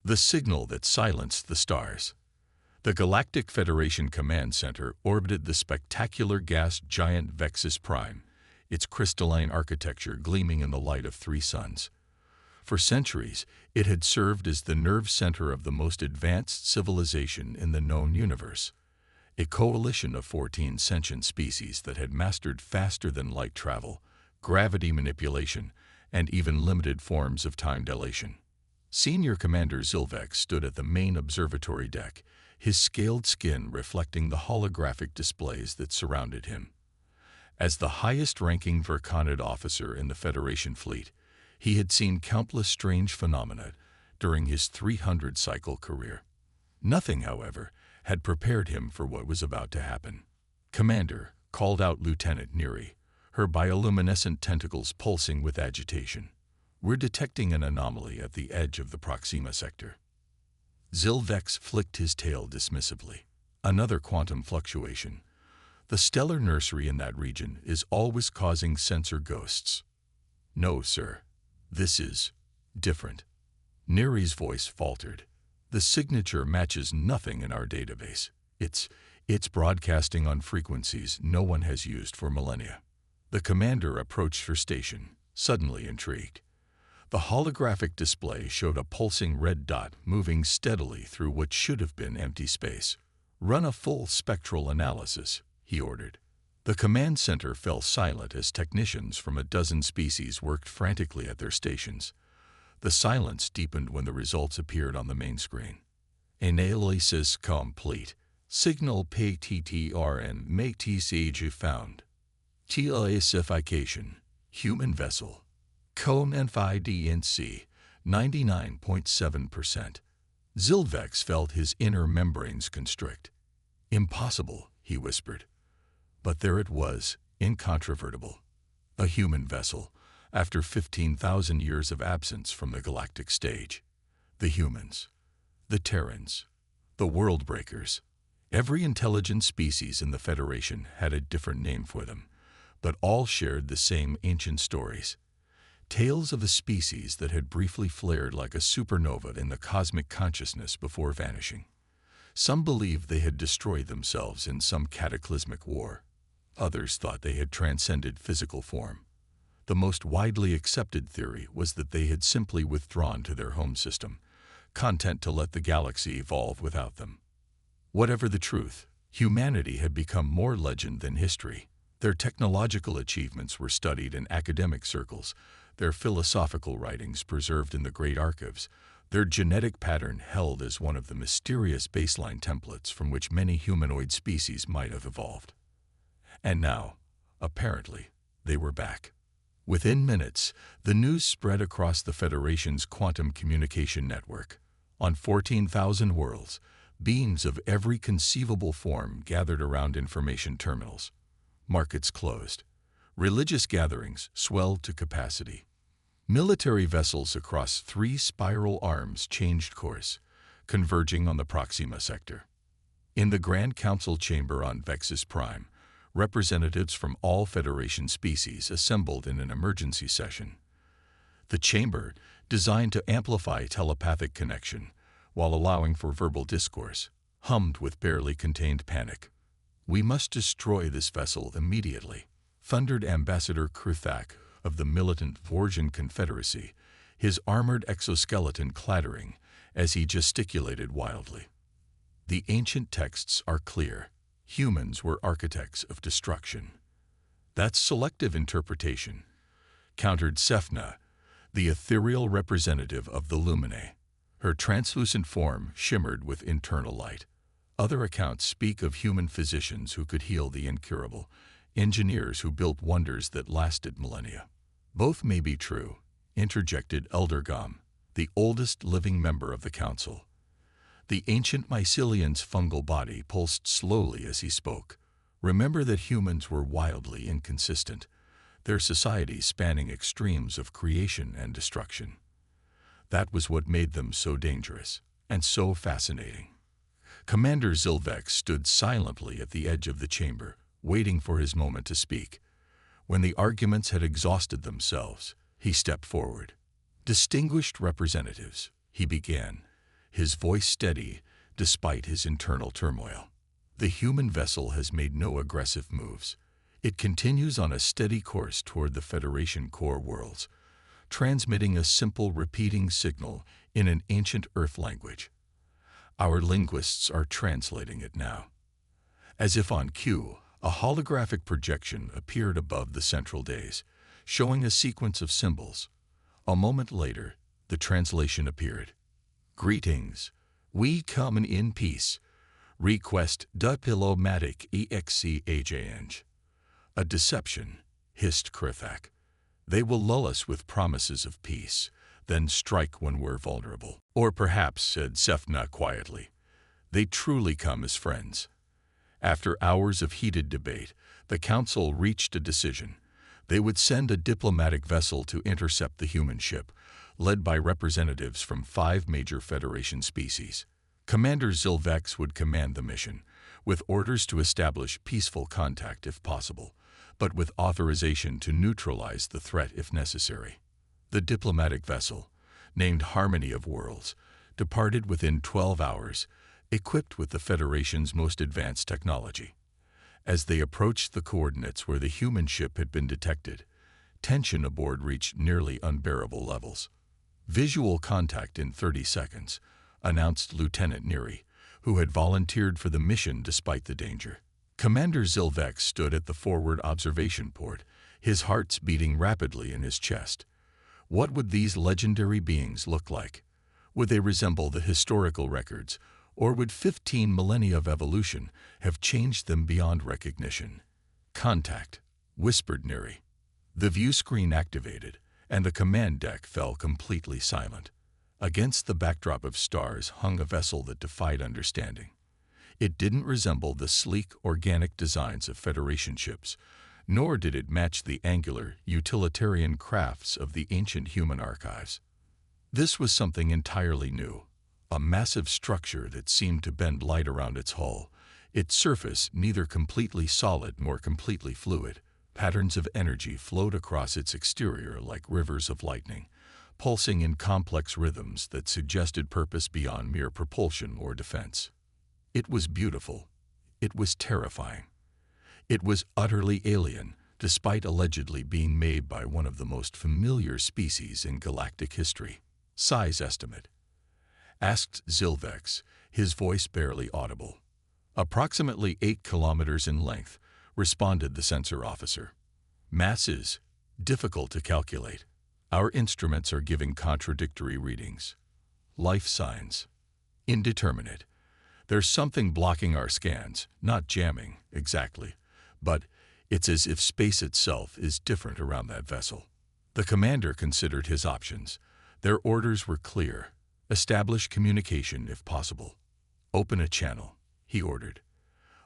The signal that silenced the stars. The Galactic Federation Command Center orbited the spectacular gas giant Vexus Prime, its crystalline architecture gleaming in the light of three suns. For centuries, it had served as the nerve center of the most advanced civilization in the known universe, a coalition of 14 sentient species that had mastered faster-than-light travel, gravity manipulation, and even limited forms of time dilation. Senior Commander Zilvex stood at the main observatory deck, his scaled skin reflecting the holographic displays that surrounded him. As the highest-ranking Verconid officer in the Federation fleet, he had seen countless strange phenomena during his 300-cycle career. Nothing, however, had prepared him for what was about to happen. "Commander," called out Lieutenant Neri, her bioluminescent tentacles pulsing with agitation. "We're detecting an anomaly at the edge of the Proxima sector." Zilvex flicked his tail dismissively. "Another quantum fluctuation. The stellar nursery in that region is always causing sensor ghosts." "No, sir. This is different." Neri's voice faltered. "The signature matches nothing in our database. It's broadcasting on frequencies no one has used for millennia." The commander approached her station, suddenly intrigued. The holographic display showed a pulsing red dot moving steadily through what should have been empty space. "Run a full spectral analysis," he ordered. The command center fell silent as technicians from a dozen species worked frantically at their stations. The silence deepened when the results appeared on the main screen. "Analysis complete. Signal PTTRN MATCG found. Classification: human vessel. CONFIDENC 99.7%. Zilvex felt his inner membranes constrict. "Impossible," he whispered. But there it was, incontrovertible. A human vessel, after 15,000 years of absence from the galactic stage. The humans. The Terrans. The World Breakers. Every intelligent species in the Federation had a different name for them, but all shared the same ancient stories. Tales of a species that had briefly flared like a supernova in the cosmic consciousness before vanishing. Some believed they had destroyed themselves in some cataclysmic war. Others thought they had transcended physical form. The most widely accepted theory was that they had simply withdrawn to their home system, content to let the galaxy evolve without them. Whatever the truth, humanity had become more legend than history. Their technological achievements were studied in academic circles, their philosophical writings preserved in the great archives, their genetic pattern held as one of the mysterious baseline templates from which many humanoid species might have evolved. And now, apparently, they were back. Within minutes, the news spread across the Federation's quantum communication network. On 14,000 worlds, beings of every conceivable form gathered around information terminals. Markets closed. Religious gatherings swelled to capacity. Military vessels across 3 spiral arms changed course, converging on the Proxima sector. In the Grand Council chamber on Vexus Prime, representatives from all Federation species assembled in an emergency session. The chamber, designed to amplify telepathic connection while allowing for verbal discourse, hummed with barely contained panic. "We must destroy this vessel immediately," thundered Ambassador Kruthak of the militant Vorjan Confederacy, his armored exoskeleton clattering as he gesticulated wildly. "The ancient texts are clear. Humans were architects of destruction." "That's selective interpretation," countered Sefna, the ethereal representative of the Lumine. Her translucent form shimmered with internal light. "Other accounts speak of human physicians who could heal the incurable, engineers who built wonders that lasted millennia." "Both may be true," interjected Elder Gom, the oldest living member of the council. The ancient mycelian's fungal body pulsed slowly as he spoke. "Remember that humans were wildly inconsistent, their societies spanning extremes of creation and destruction. That was what made them so dangerous and so fascinating." Commander Zilvex stood silently at the edge of the chamber, waiting for his moment to speak. When the arguments had exhausted themselves, he stepped forward. "Distinguished representatives," he began, his voice steady despite his internal turmoil. The human vessel has made no aggressive moves. It continues on a steady course toward the Federation core worlds, transmitting a simple repeating signal in an ancient Earth language. Our linguists are translating it now. As if on cue, a holographic projection appeared above the central dais, showing a sequence of symbols. A moment later, the translation appeared. Greetings. We come in peace. Request diplomatic exchange. A deception, hissed Krithak. They will lull us with promises of peace, then strike when we're vulnerable. Or perhaps, said Sefna quietly, they truly come as friends. After hours of heated debate, the council reached a decision. They would send a diplomatic vessel to intercept the human ship, led by representatives from 5 major Federation species. Commander Zilvex would command the mission, with orders to establish peaceful contact if possible, but with authorization to neutralize the threat if necessary. The diplomatic vessel, named Harmony of Worlds, departed within 12 hours, equipped with the Federation's most advanced technology. As they approached the coordinates where the human ship had been detected, tension aboard reached nearly unbearable levels. Visual contact in 30 seconds, announced Lieutenant Neary, who had volunteered for the mission despite the danger. Commander Zilvex stood at the forward observation port, his heart beating rapidly in his chest. What would these legendary beings look like? Would they resemble the historical records, or would 15 millennia of evolution have changed them beyond recognition? Contact, whispered Neary. The view screen activated, and the command deck fell completely silent. Against the backdrop of stars hung a vessel that defied understanding. It didn't resemble the sleek, organic designs of Federation ships, nor did it match the angular, utilitarian crafts of the ancient human archives. This was something entirely new, a massive structure that seemed to bend light around its hull, its surface neither completely solid nor completely fluid. Patterns of energy flowed across its exterior like rivers of lightning, pulsing in complex rhythms that suggested purpose beyond mere propulsion or defense. It was beautiful. It was terrifying. It was utterly alien, despite allegedly being made by one of the most familiar species in galactic history. Size estimate? Asked Zilvex, his voice barely audible. Approximately 8 kilometers in length, responded the sensor officer. Mass is difficult to calculate. Our instruments are giving contradictory readings. Life signs. Indeterminate. There's something blocking our scans, not jamming, exactly, but it's as if space itself is different around that vessel. The commander considered his options. Their orders were clear. Establish communication if possible. Open a channel, he ordered.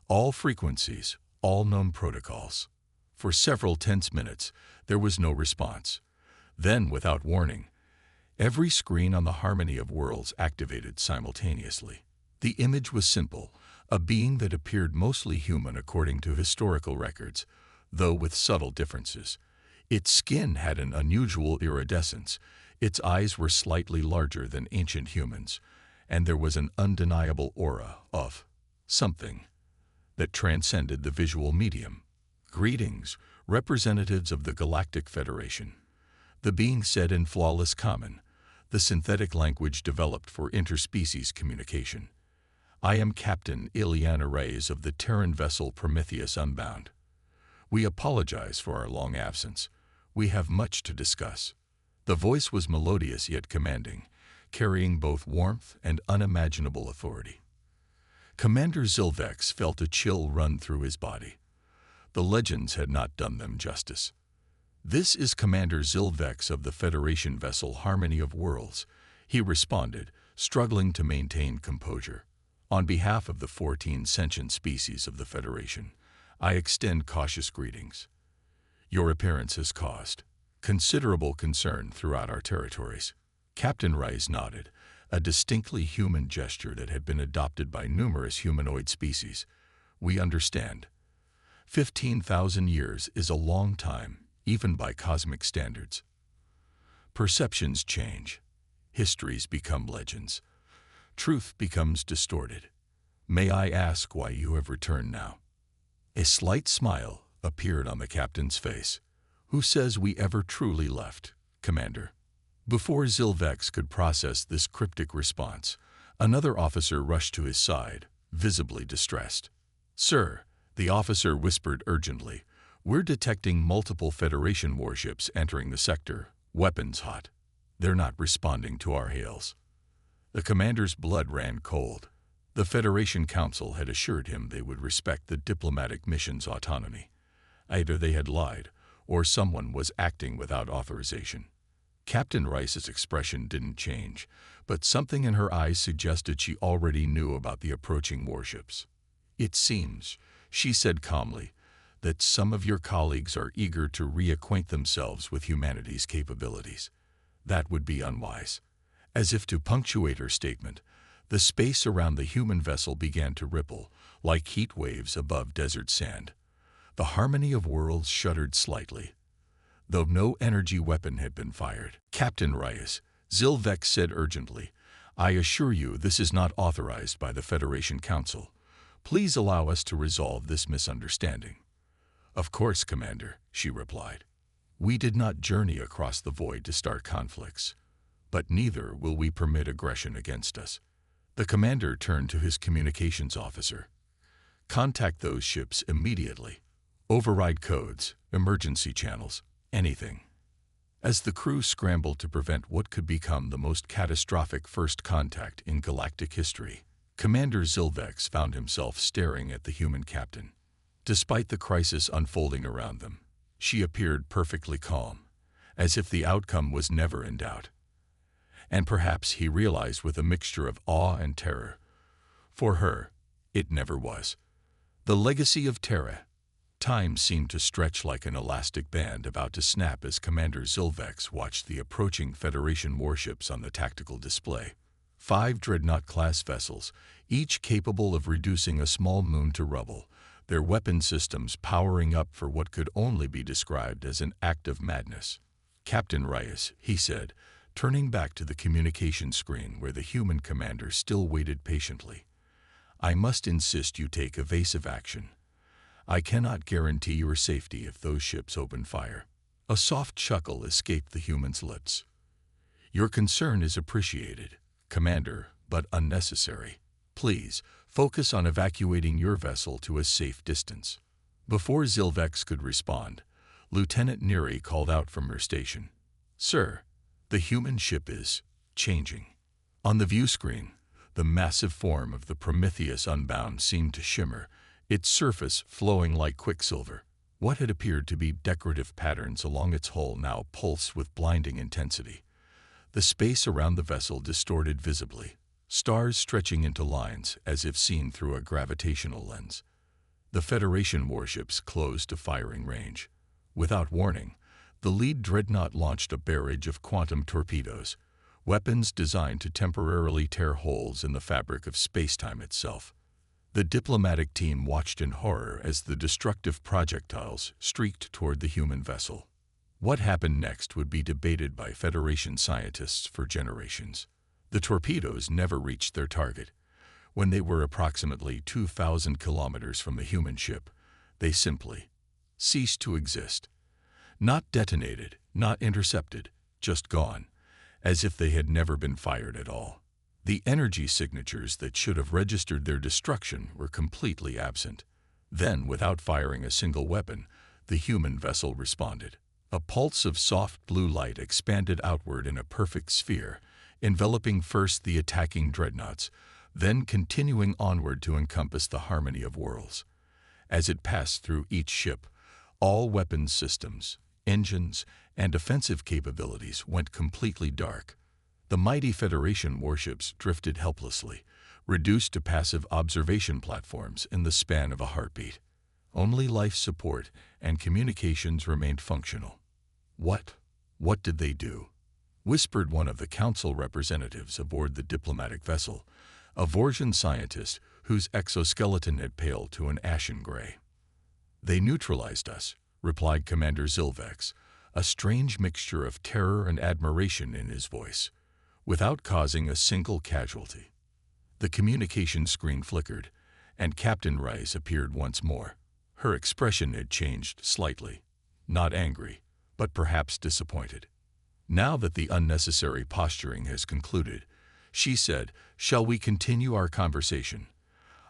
All frequencies, all known protocols. For several tense minutes, there was no response. Then, without warning, every screen on the Harmony of Worlds activated simultaneously. The image was simple, a being that appeared mostly human according to historical records, though with subtle differences. Its skin had an unusual iridescence, its eyes were slightly larger than ancient humans, and there was an undeniable aura of something that transcended the visual medium. Greetings, representatives of the Galactic Federation. The being said in flawless common, the synthetic language developed for interspecies communication. I am Captain Reyes of the Terran vessel Prometheus Unbound. We apologize for our long absence. We have much to discuss. The voice was melodious yet commanding, carrying both warmth and unimaginable authority. Commander Zilvex felt a chill run through his body. The legends had not done them justice. This is Commander Zilvex of the Federation vessel Harmony of Worlds, he responded, struggling to maintain composure. On behalf of the 14 sentient species of the Federation, I extend cautious greetings. Your appearance has caused considerable concern throughout our territories. Captain Reyes nodded, a distinctly human gesture that had been adopted by numerous humanoid species. We understand. 15,000 years is a long time, even by cosmic standards. Perceptions change. Histories become legends. truth becomes distorted. May I ask why you have returned now? A slight smile appeared on the captain's face. Who says we ever truly left, Commander? Before Zilvex could process this cryptic response, another officer rushed to his side, visibly distressed. Sir, the officer whispered urgently, we're detecting multiple Federation warships entering the sector, weapons hot. They're not responding to our hails. The commander's blood ran cold. The Federation Council had assured him they would respect the diplomatic mission's autonomy. Either they had lied, or someone was acting without authorization. Captain Reyes' expression didn't change, but something in her eyes suggested she already knew about the approaching warships. It seems, she said calmly, that some of your colleagues are eager to reacquaint themselves with humanity's capabilities. That would be unwise. As if to punctuate her statement, the space around the human vessel began to ripple, like heat waves above desert sand. The harmony of worlds shuddered slightly, though no energy weapon had been fired. Captain Reyes, Zilvex said urgently, I assure you this is not authorized by the Federation Council. Please allow us to resolve this misunderstanding. Of course, Commander, she replied. We did not journey across the void to start conflicts, but neither will we permit aggression against us. The commander turned to his communications officer. Contact those ships immediately. Override codes, emergency channels, anything. As the crew scrambled to prevent what could become the most catastrophic first contact in galactic history, Commander Zilvex found himself staring at the human captain. Despite the crisis unfolding around them, she appeared perfectly calm, as if the outcome was never in doubt. And perhaps he realized with a mixture of awe and terror. For her, it never was. The legacy of Terra. Time seemed to stretch like an elastic band about to snap as Commander Zilvex watched the approaching Federation warships on the tactical display. 5 Dreadnought-class vessels, each capable of reducing a small moon to rubble, their weapon systems powering up for what could only be described as an act of madness. Captain Reyes, he said, turning back to the communication screen where the human commander still waited patiently. I must insist you take evasive action. I cannot guarantee your safety if those ships open fire. A soft chuckle escaped the human's lips. Your concern is appreciated, Commander, but unnecessary. Please, focus on evacuating your vessel to a safe distance. Before Zilvex could respond, Lieutenant Neri called out from her station. Sir, the human ship is changing. On the view screen, the massive form of the Prometheus Unbound seemed to shimmer, its surface flowing like quicksilver. What had appeared to be decorative patterns along its hull now pulsed with blinding intensity. The space around the vessel distorted visibly, stars stretching into lines as if seen through a gravitational lens. The Federation warships closed to firing range. Without warning, the lead dreadnought launched a barrage of quantum torpedoes, weapons designed to temporarily tear holes in the fabric of space-time itself. The diplomatic team watched in horror as the destructive projectiles streaked toward the human vessel. What happened next would be debated by Federation scientists for generations. The torpedoes never reached their target. When they were approximately 2,000 kilometers from the human ship, they simply ceased to exist. Not detonated, not intercepted, just gone, as if they had never been fired at all. The energy signatures that should have registered their destruction were completely absent. Then, without firing a single weapon, the human vessel responded. A pulse of soft blue light expanded outward in a perfect sphere, enveloping first the attacking dreadnoughts, then continuing onward to encompass the harmony of worlds. As it passed through each ship, all weapons systems, engines, and offensive capabilities went completely dark. The mighty Federation warships drifted helplessly, reduced to passive observation platforms in the span of a heartbeat. Only life support and communications remained functional. What did they do? Whispered one of the council representatives aboard the diplomatic vessel, a Vorsian scientist whose exoskeleton had paled to an ashen gray. They neutralized us, replied Commander Zilvex, a strange mixture of terror and admiration in his voice, without causing a single casualty. The communication screen flickered, and Captain Reyes appeared once more. Her expression had changed slightly. Not angry, but perhaps disappointed. Now that the unnecessary posturing has concluded, she said, "Shall we continue our conversation?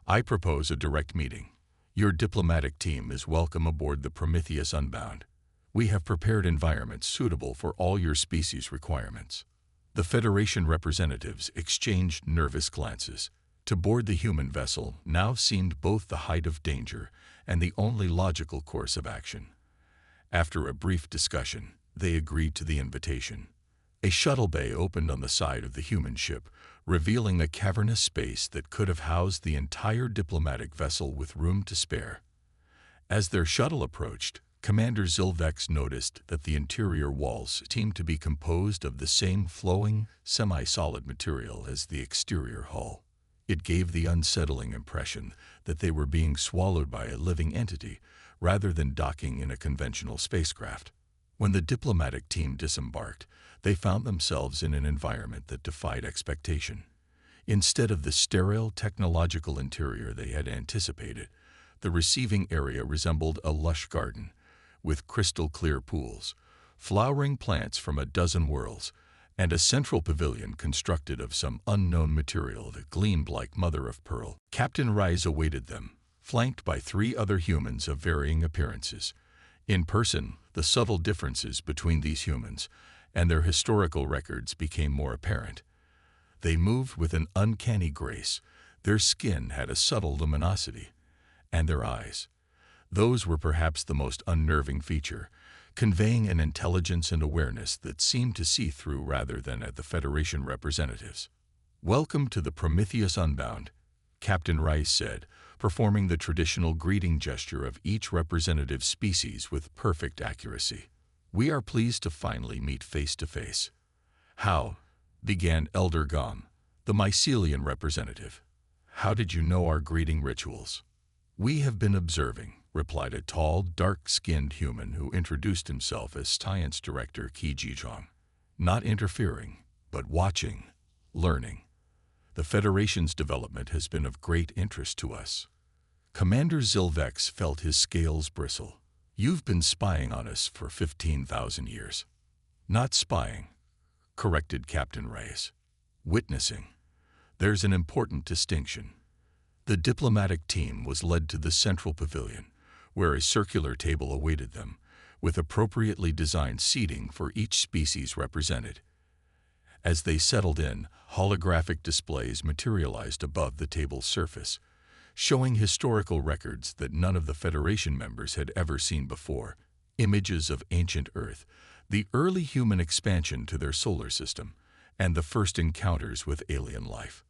I propose a direct meeting. Your diplomatic team is welcome aboard the Prometheus Unbound. We have prepared environments suitable for all your species' requirements." The Federation representatives exchanged nervous glances. To board the human vessel now seemed both the height of danger and the only logical course of action. After a brief discussion, they agreed to the invitation. A shuttle bay opened on the side of the human ship, revealing a cavernous space that could have housed the entire diplomatic vessel with room to spare. As their shuttle approached, Commander Zilvex noticed that the interior walls seemed to be composed of the same flowing, semi-solid material as the exterior hull. It gave the unsettling impression that they were being swallowed by a living entity rather than docking in a conventional spacecraft. When the diplomatic team disembarked, they found themselves in an environment that defied expectation. Instead of the sterile technological interior they had anticipated, the receiving area resembled a lush garden, with crystal-clear pools, flowering plants from a dozen worlds, and a central pavilion constructed of some unknown material that gleamed like mother-of-pearl. Captain Reyes awaited them, flanked by 3 other humans of varying appearances. In person, the subtle differences between these humans and their historical records became more apparent. They moved with an uncanny grace, their skin had a subtle luminosity, and their eyes. Those were perhaps the most unnerving feature, conveying an intelligence and awareness that seemed to see through rather than at the Federation representatives. "Welcome to the Prometheus Unbound," Captain Reyes said, performing the traditional greeting gesture of each representative species with perfect accuracy. "We are pleased to finally meet face to face." "How?" began Elder Gom, the mycelian representative. "How did you know our greeting rituals?" "We have been observing," replied a tall, dark-skinned human who introduced himself as Science Director Ki Jizhong. "Not interfering, but watching, learning. The Federation's development has been of great interest to us." Commander Zilvex felt his scales bristle. "You've been spying on us for 15,000 years." "Not spying," corrected Captain Reyes. "Witnessing. There's an important distinction." The diplomatic team was led to the central pavilion, where a circular table awaited them, with appropriately designed seating for each species represented. As they settled in, holographic displays materialized above the table's surface, showing historical records that none of the Federation members had ever seen before, images of ancient Earth, the early human expansion to their solar system, and the first encounters with alien life.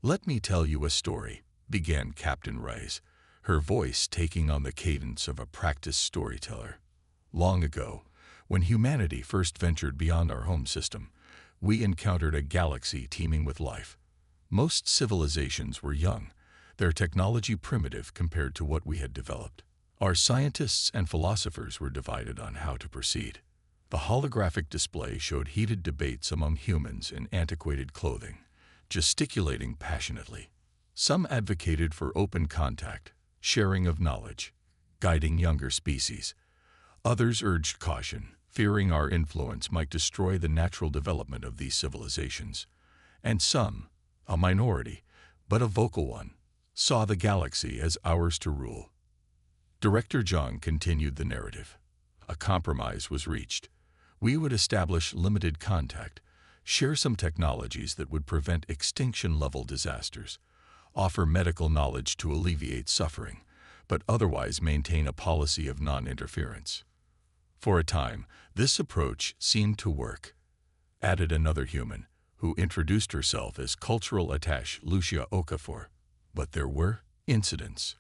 "Let me tell you a story," began Captain Reyes, her voice taking on the cadence of a practiced storyteller. "Long ago, when humanity first ventured beyond our home system, we encountered a galaxy teeming with life. Most civilizations were young, their technology primitive compared to what we had developed. Our scientists and philosophers were divided on how to proceed. The holographic display showed heated debates among humans in antiquated clothing, gesticulating passionately. Some advocated for open contact, sharing of knowledge, guiding younger species. Others urged caution, fearing our influence might destroy the natural development of these civilizations. And some, a minority, but a vocal one, saw the galaxy as ours to rule. Director Zhang continued the narrative. A compromise was reached. We would establish limited contact, share some technologies that would prevent extinction-level disasters, offer medical knowledge to alleviate suffering, but otherwise maintain a policy of non-interference. For a time, this approach seemed to work, added another human, who introduced herself as cultural attaché Lucia Okafor. But there were incidents,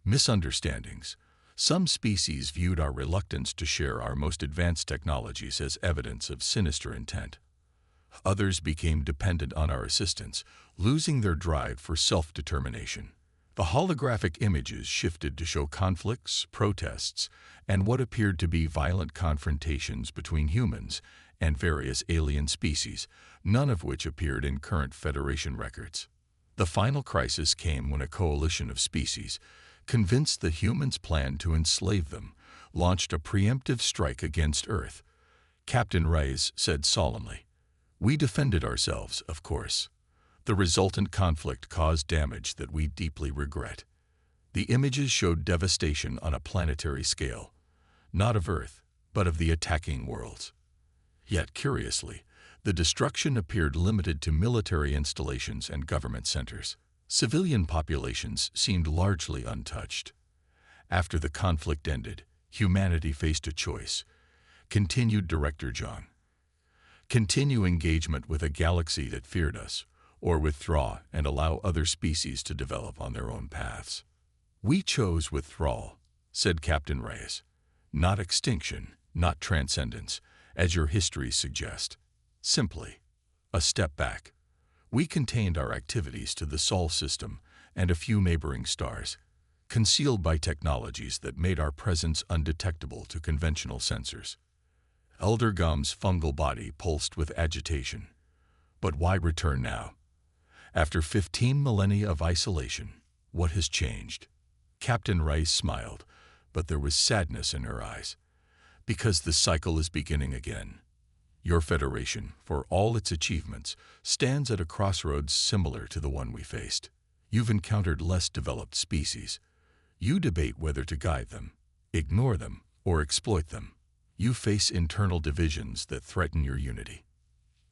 misunderstandings. Some species viewed our reluctance to share our most advanced technologies as evidence of sinister intent. Others became dependent on our assistance, losing their drive for self-determination. The holographic images shifted to show conflicts, protests, and what appeared to be violent confrontations between humans and various alien species, none of which appeared in current Federation records. The final crisis came when a coalition of species, convinced that humans planned to enslave them, launched a preemptive strike against Earth. Captain Reyes said solemnly, "We defended ourselves, of course. The resultant conflict caused damage that we deeply regret." The images showed devastation on a planetary scale, not of Earth, but of the attacking worlds. Yet, curiously, the destruction appeared limited to military installations and government centers. Civilian populations seemed largely untouched. After the conflict ended, humanity faced a choice, continued Director John. Continue engagement with a galaxy that feared us, or withdraw and allow other species to develop on their own paths. "We chose withdrawal," said Captain Reyes. "Not extinction, not transcendence, as your histories suggest. Simply, a step back. We contained our activities to the Sol system and a few neighboring stars, concealed by technologies that made our presence undetectable to conventional sensors." Elder Gum's fungal body pulsed with agitation. But why return now? After 15 millennia of isolation, what has changed? Captain Reyes smiled, but there was sadness in her eyes. "Because the cycle is beginning again. Your Federation, for all its achievements, stands at a crossroads similar to the one we faced. You've encountered less developed species. You debate whether to guide them, ignore them, or exploit them. You face internal divisions that threaten your unity."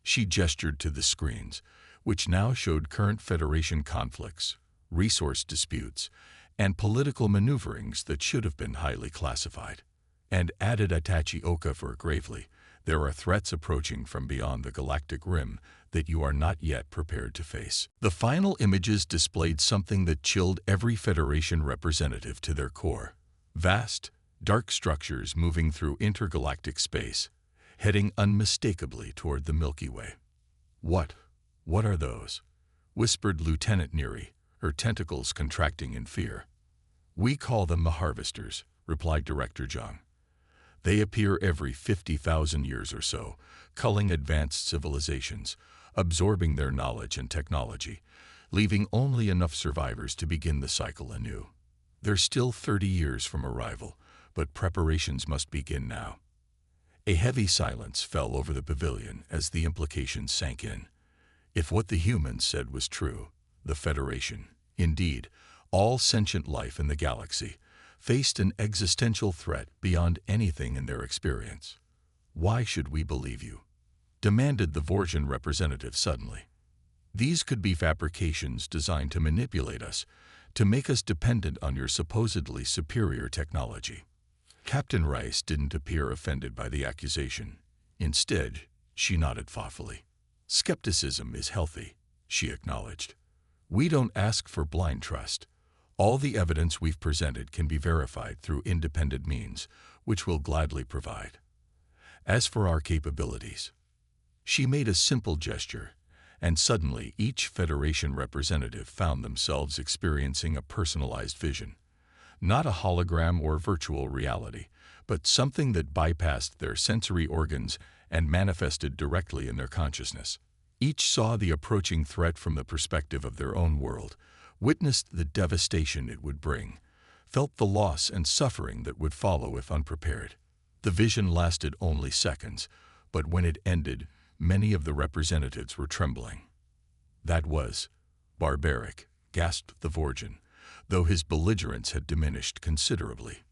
She gestured to the screens, which now showed current Federation conflicts, resource disputes, and political maneuverings that should have been highly classified. And added Atachi Okafor gravely, "There are threats approaching from beyond the galactic rim that you are not yet prepared to face." The final images displayed something that chilled every Federation representative to their core. Vast, dark structures moving through intergalactic space, heading unmistakably toward the Milky Way. What are those?" whispered Lieutenant Neary, her tentacles contracting in fear. "We call them the Harvesters," replied Director John. "They appear every 50,000 years or so, culling advanced civilizations, absorbing their knowledge and technology, leaving only enough survivors to begin the cycle anew. They're still 30 years from arrival, but preparations must begin now." A heavy silence fell over the pavilion as the implications sank in. If what the humans said was true, the Federation, indeed, all sentient life in the galaxy, faced an existential threat beyond anything in their experience. "Why should we believe you?" demanded the Vorjan representative suddenly. "These could be fabrications designed to manipulate us, to make us dependent on your supposedly superior technology." Captain Reyes didn't appear offended by the accusation. Instead, she nodded thoughtfully. "Skepticism is healthy," she acknowledged. "We don't ask for blind trust. All the evidence we've presented can be verified through independent means, which we'll gladly provide. As for our capabilities..." She made a simple gesture, and suddenly each Federation representative found themselves experiencing a personalized vision. Not a hologram or virtual reality, but something that bypassed their sensory organs and manifested directly in their consciousness. Each saw the approaching threat from the perspective of their own world, witnessed the devastation it would bring, felt the loss and suffering that would follow if unprepared. The vision lasted only seconds, but when it ended, many of the representatives were trembling. "That was barbaric," gasped the Vorjan, though his belligerence had diminished considerably.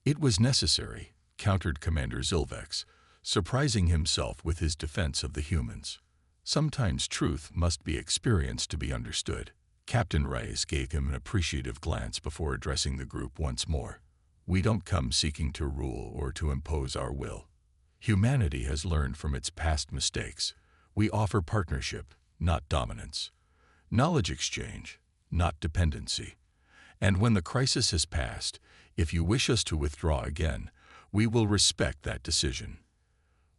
"It was necessary," countered Commander Zilvex, surprising himself with his defense of the humans. "Sometimes truth must be experienced to be understood." Captain Reyes gave him an appreciative glance before addressing the group once more. "We don't come seeking to rule or to impose our will. Humanity has learned from its past mistakes. We offer partnership, not dominance. Knowledge exchange, not dependency. And when the crisis has passed, if you wish us to withdraw again, we will respect that decision."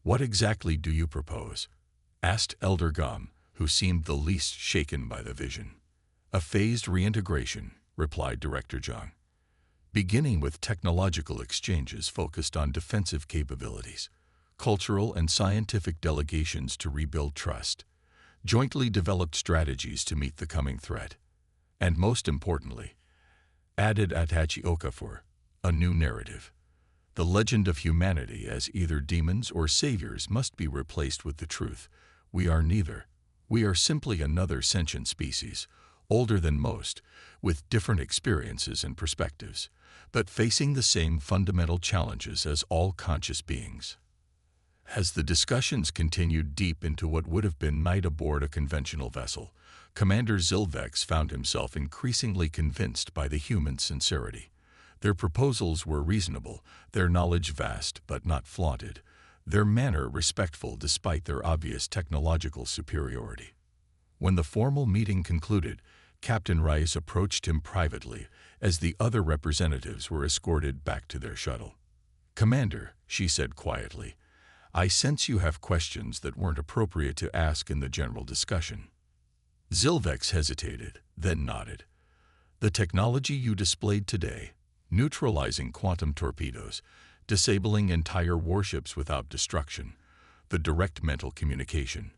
"What exactly do you propose?" asked Elder Gum, who seemed the least shaken by the vision. "A phased reintegration," replied Director John. "Beginning with technological exchanges focused on defensive capabilities, cultural and scientific delegations to rebuild trust, jointly developed strategies to meet the coming threat, and most importantly, added Atachi Okafor, a new narrative. The legend of humanity as either demons or saviors must be replaced with the truth. We are neither. We are simply another sentient species, older than most, with different experiences and perspectives, but facing the same fundamental challenges as all conscious beings. As the discussions continued deep into what would have been night aboard a conventional vessel, Commander Zilvex found himself increasingly convinced by the human sincerity. Their proposals were reasonable, their knowledge vast but not flaunted, their manner respectful despite their obvious technological superiority. When the formal meeting concluded, Captain Reyes approached him privately as the other representatives were escorted back to their shuttle. "Commander," she said quietly, "I sense you have questions that weren't appropriate to ask in the general discussion." Zilvex hesitated, then nodded. "The technology you displayed today, neutralizing quantum torpedoes, disabling entire warships without destruction, the direct mental communication,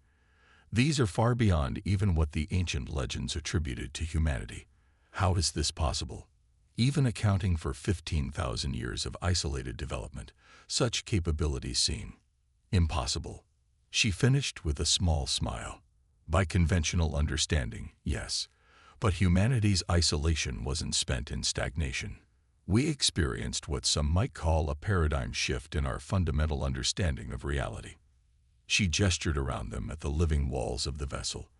these are far beyond even what the ancient legends attributed to humanity. How is this possible? Even accounting for 15,000 years of isolated development, such capabilities seem impossible." She finished with a small smile. "By conventional understanding, yes, but humanity's isolation wasn't spent in stagnation. We experienced what some might call a paradigm shift in our fundamental understanding of reality." She gestured around them at the living walls of the vessel.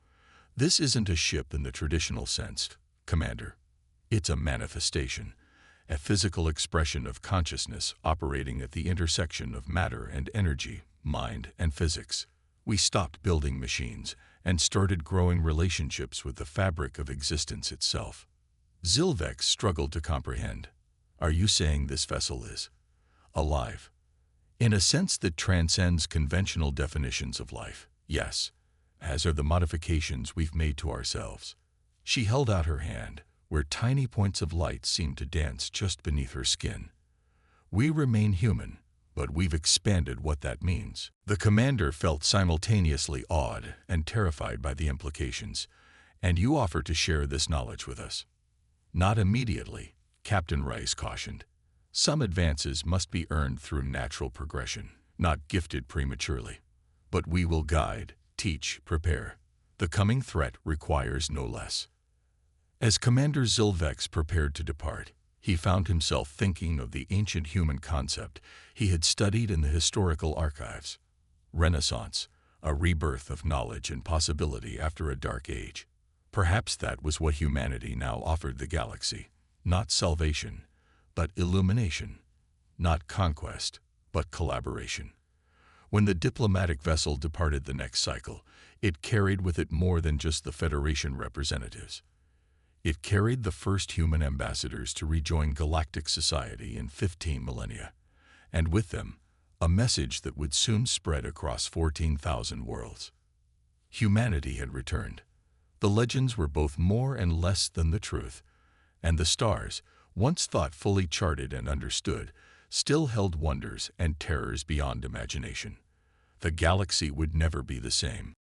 "This isn't a ship in the traditional sense, Commander. It's a manifestation, a physical expression of consciousness operating at the intersection of matter and energy, mind and physics. We stopped building machines and started growing relationships with the fabric of existence itself." Zilvex struggled to comprehend. "Are you saying this vessel is alive?" "In a sense that transcends conventional definitions of life, yes, as are the modifications we've made to ourselves." She held out her hand, where tiny points of light seemed to dance just beneath her skin. "We remain human, but we've expanded what that means." The commander felt simultaneously awed and terrified by the implications. "And you offer to share this knowledge with us?" "Not immediately," Captain Reyes cautioned. "Some advances must be earned through natural progression, not gifted prematurely. But we will guide, teach, prepare. The coming threat requires no less." As Commander Zilvex prepared to depart, he found himself thinking of the ancient human concept he had studied in the historical archives. Renaissance, a rebirth of knowledge and possibility after a dark age. Perhaps that was what humanity now offered the galaxy. Not salvation, but illumination. Not conquest, but collaboration. When the diplomatic vessel departed the next cycle, it carried with it more than just the Federation representatives. It carried the first human ambassadors to rejoin galactic society in 15 millennia, and with them, a message that would soon spread across 14,000 worlds. Humanity had returned. The legends were both more and less than the truth, and the stars, once thought fully charted and understood, still held wonders and terrors beyond imagination. The galaxy would never be the same.